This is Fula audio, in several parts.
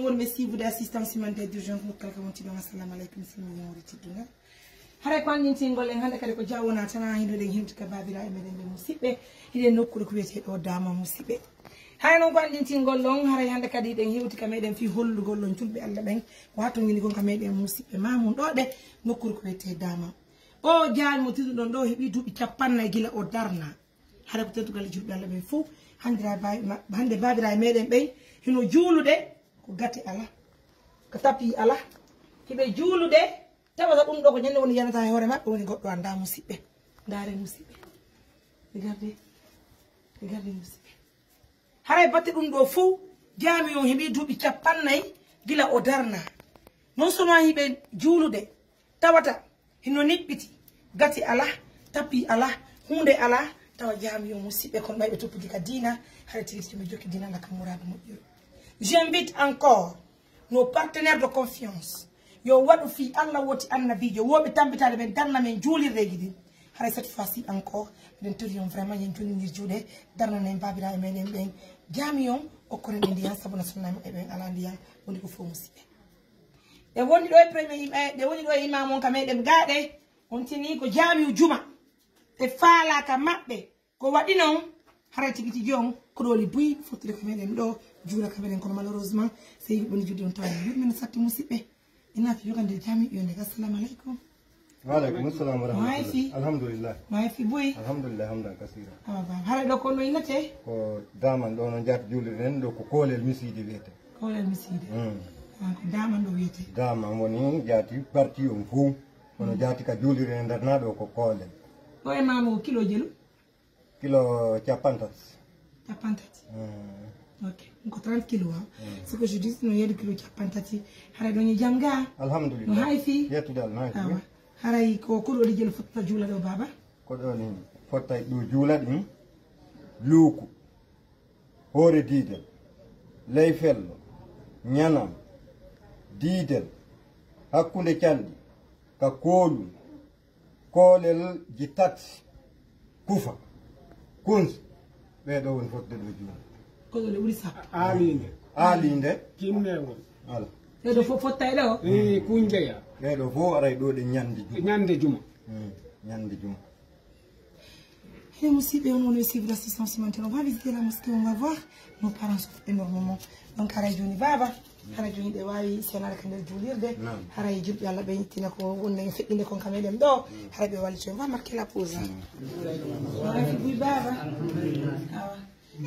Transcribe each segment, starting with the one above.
won be suivre d'assistance humanitaire d'urgence mo kala kamon tido assalamu alaykum sinu wori tidinga hare ko andin tingol en hande kadi ko jawona tan hindo den himti ka babira e meden be musibbe hide nokkude ko wiete do dama musibbe hay non ko andin tingol lon hare hande kadi den hewti ka meden fi hollugol lon julbe Allah ben wato ngini gon ka meden musibbe mamun do de nokkude ko wiete dama o jaan mo tidu don do hebi dubi capanna gila o darna hare ko tetugal julbe Allah ben fu hande babira e meden be hino juulude ko gati ala ko tapi ala hibe juulude tawata dum do ko nyande woni yanata hore mabbe woni goddo anda musibbe dare musibbe regardez musibbe hare batte dum do fu jami on hebi dubi capannay gila o darna non seulement hibe juulude tawata hino nibbiti gati ala tapi ala hunde ala tawa jami on musibbe kon baybe toppudi ka dina hare tigiti me jokki dina la kamurado modjiro. J'invite encore nos partenaires de confiance. Yo wadu fi Allah woti annabijo wobe tambitale ben darna men juli regidi. Hare cette fois-ci encore den torion vraiment yen juli ndir juude darna nen babira e menen ben jamion o ko ren ndiyan sabuna sunna e ben ala ndiyan woni ko fo musibe. E woni do e premier de woni do imam on kameden gaade on tini ko jamiu juma e faala ka mabbe ko wadi non hare tigiti jom ko doli buy fotire ko meden do jura kamenen kono malheureusement sey boni judi on tawi yurmen satti musibbe ina fi yogande jami yonde assalamu alaykum wa alaykum assalam wa rahmatullahi alhamdulillah ma fi boy alhamdulillah hamdan kaseera hara do ko no inate ko daman do no jaat julde nen do ko kolel misidi wete kolel misidi ko daman do wete daman woni jaati parti on fu kono jaati ka julde nen darna do ko kolel o e mamo kilo jelu kilo chapantas ok, ko 30 kilos. Ce que je dis, nous y a des kilos qui pantati. Hara doni jamga. Alhamdulillah. No haifi. Yetu dal na. Hara ko ko do jël fotta jula do baba. Ko do ni fotta do jula dum. Luku. Hore didel. Lay fello. Nyanam. Didel. Hakkunde caldi. Ka kolu. Kolel jitati. Kufa. Kunz. Be do won fotta do jula. Ko le wuri sa alinde kimmewol ala e do fofo taydo kunjeya e do fo aray do de nyande juma et musibbe on est suivre l'assistance humanitaire. On va visiter la mosquée, on va voir. Nos parents souffrent énormément. Donc hara joni baba hara joni de wawi senara ka nder julirde hara jubbe Allah be yitina ko wonne feddinde kon kameden do hara be walli on va marquer la pause oui baba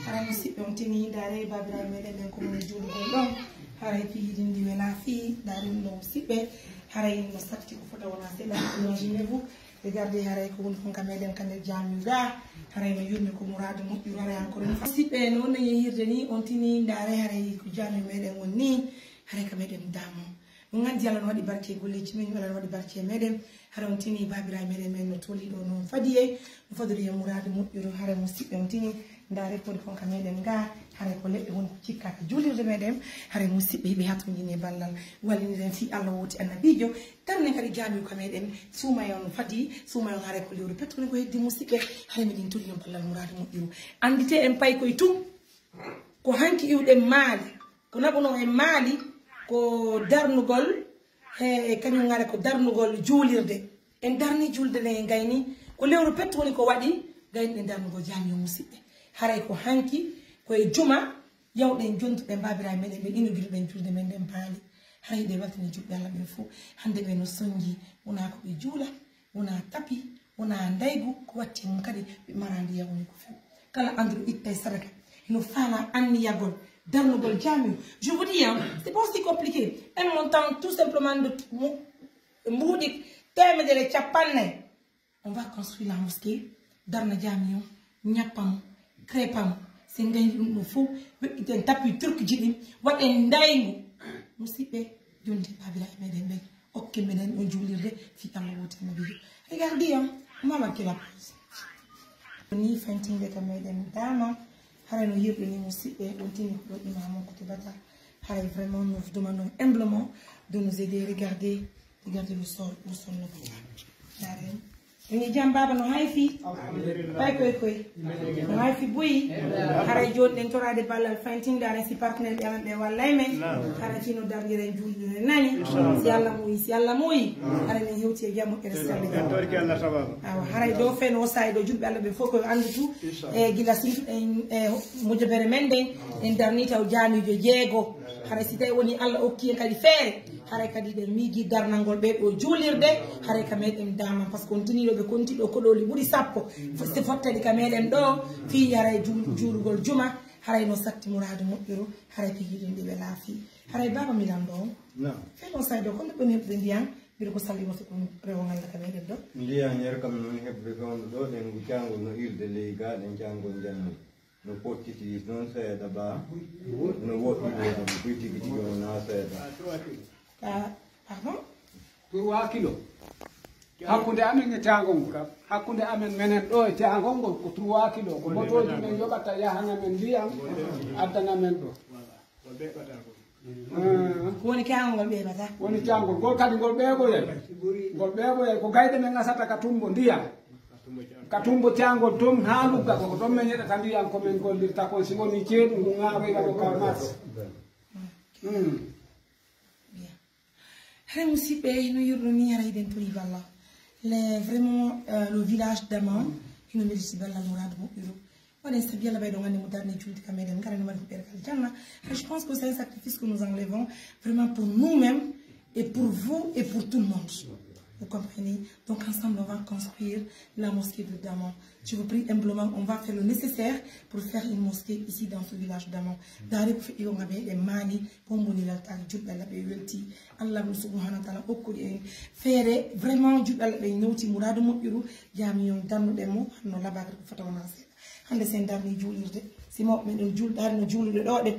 hara musibbe on tini dare babira meden den ko mon juudu ko don hara fi yidindi wela fi dare no musibbe hara no sakti ko fota wona sela imaginez-vous regardez hara ko won kon kameden kande jamu ga hara no yurmi ko muradu mo yurare encore une fois musibbe non ne yirde ni on tini dare hara ko jamu meden wonni hara kameden damo no ngandi Allah no wadi barke golleji men wala no wadi barke meden hara on tini babira meden men no toli do non fadiye no fadori muradu mo yuru hara musibbe on tini ndare podi kon ka meden ga hare ko ledde won ko cikkata julirde meden hare musibbe be hatto ngine ballal walini den fi Allah woti annabijo tan ne kadi jami ko meden suma yon fadi suma yon hare ko lewru petto ko heddi musibbe hare medin tuli non ballal muradu mo diru andite en pay koy tum ko hanki iwde maali ko nabuno e maali ko darnugol e kanyum ngare ko darnugol julirde en darni julde ne ngayni ko lewru petto woni ko wadi gayni en darnugol jami musibbe haray ko hanki ko e juma yawden jontude babira meden be inugir ben julde men den paali haray de waltini jubbe Allah be fu hande be no songi wona ko be juula wona tapi wona ndaygu ko watti mum kadi be marandi yawni ko fu kala andru ittay sadaka no fala anni yagol darnugol jami. Je vous dis c'est pas si compliqué un montant tout simplement de mbudi temedere ciapanne on va construire la mosquée darna jami nyapam crépam c'est ngay dum fo be tapi turc jidi wade ndaygu musibbe jonde babila meden ben okke meden on julirde fi Allah wote nabi regardez on va marquer la pause ni fantinde ka meden dama hara no yirde ni musibbe on tini ko imam ko tibata hara vraiment nous vous demandons humblement de nous aider. Regardez le sol no ni jam baba no hayfi bay koy no hayfi buyi haray jodden torade ballal fantindare si partenaire be ambe wallay men haray fino dargire julde nani si Allah moyi haray ne hewti e jamu e restalle torki Allah sababu haray do fen o saydo julbe Allah be foko andutu e gila sintu e mujabere mende en darnita o jamijo jeego haray si tay woni Allah okki kadi feere haray kadi de migi darnangol be do julirde haray ka meden dama parce que on tini be konti do kodoli buri sappo foste fottadi ka meden do fi haray julugol juma haray no satti muradu muddiru haray pigidinde be laafi haray baba milan do fe no saydo ko be nebbe ndiyan bir ko salli mo ko rewongal ka meden do ndiyan yer kam non hebbe ko do den gu jango no ilde ley ga den jango janni no potiti non seeda ba no wotu do biti biti na seeda pardon 3 kilo hakkunde amen e tangol hakkunde amen menen do e tangol ngol ko 3 kilo ko motoji men yobata yahana men ndiyam addana men do woni tangol be bata woni tangol gol kadi gol beego ko gayde men asata ka tumbo ndiyam ka tumbo tangol tom ha lugga ko tom men yedata ndiyam ko men gollirta ko si woni ceedu ndu ngaawe ga ko mat Vraiment, le village d'Aman, qui nous mérite bien la morale de mon bureau. Je pense que c'est un sacrifice que nous enlevons vraiment pour nous-mêmes et pour vous et pour tout le monde. Vous comprenez? Donc ensemble, on va construire la mosquée de Daman. Je vous prie humblement, on va faire le nécessaire pour faire une mosquée ici dans ce village d'Aman. D'ailleurs, on va faire des mani pour mourir la taille du bel welti. Allah subhanahu wa ta'ala okuri faire vraiment du bel noti muradu mobiru jamiyon danu demo no labaga ko fatawna se. Hande sen darni julirde si mo men jul darno julirde do de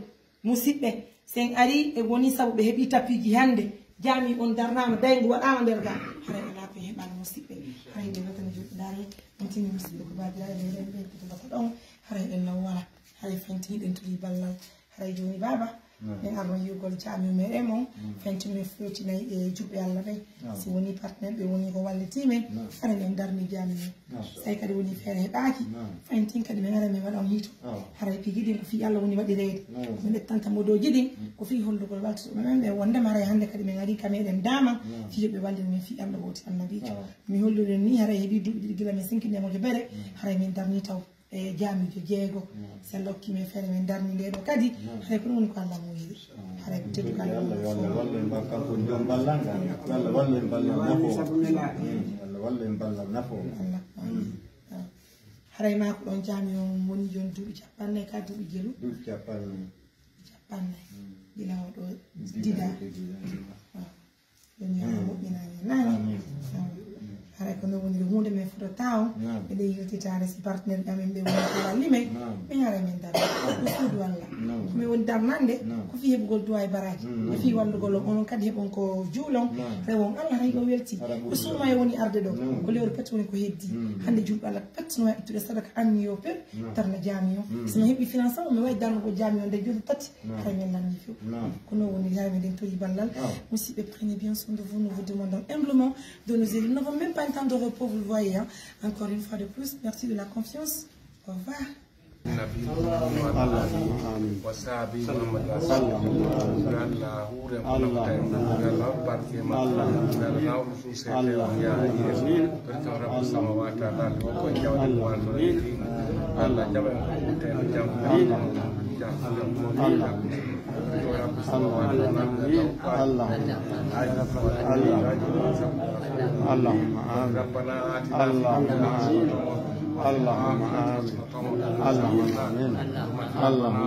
musibbe sen ari e woni sabu be hebi tapiji hande jami on darnama daygo wadama der ga hare ala ko hebal musibbe hare de watan julde dare montini musibbe ko baadi ala de be ko don hare en wala hare fenti den tuli ballal hare joni baba men arno yugol jami me remon fenti me foti nay e jubbe Allah be si woni partenaire be woni ko walliti men hare men darni jami me say kadi woni fere hebaaki fenti kadi men ara me wadon hito hare pigidi ko fi Allah woni wadi reede men tanta modoji din ko fi hollugol walto men be wonde mara hande kadi men ari kameden dama fi be walde men fi Allah woti annabi mi hollude ni hare hebi dubbi gila me sinkinde mo bere hare men darni taw e jami jo jeego se lokki me fere men darni ledo kadi hare ko non ko Allah mo yidi hare ko teddu kala walle mbakka ko jom ballanga walle balla nafo walle balla nafo hare ma ko don jami on woni jon dubi cappanne ka dubi jelu dubi cappanne dina do dida don ya mo ina nani hare ko no woni hunde me foto taw e de yiltitare si partenaire gamen be woni ko walli me be hare men dar ko sudu walla me won darnande ko fi hebugol duwa e baraji ko fi wallugol on kadi hebon ko juulon rewon Allah hay go welti ko suma e woni arde do ko lewru pet woni ko heddi hande julbe Allah pet no ittude sadaka anni yo pep tarna jami yo so me hebi finance o me way dan ko jami on de julbe tati hay men nan fi ko no woni hay men den to ballal musibe prenez bien soin de vous, nous vous demandons humblement de nous aider. Nous n'avons même pas un temps de repos, vous le voyez. Hein. Encore une fois de plus, merci de la confiance. Au revoir. Allah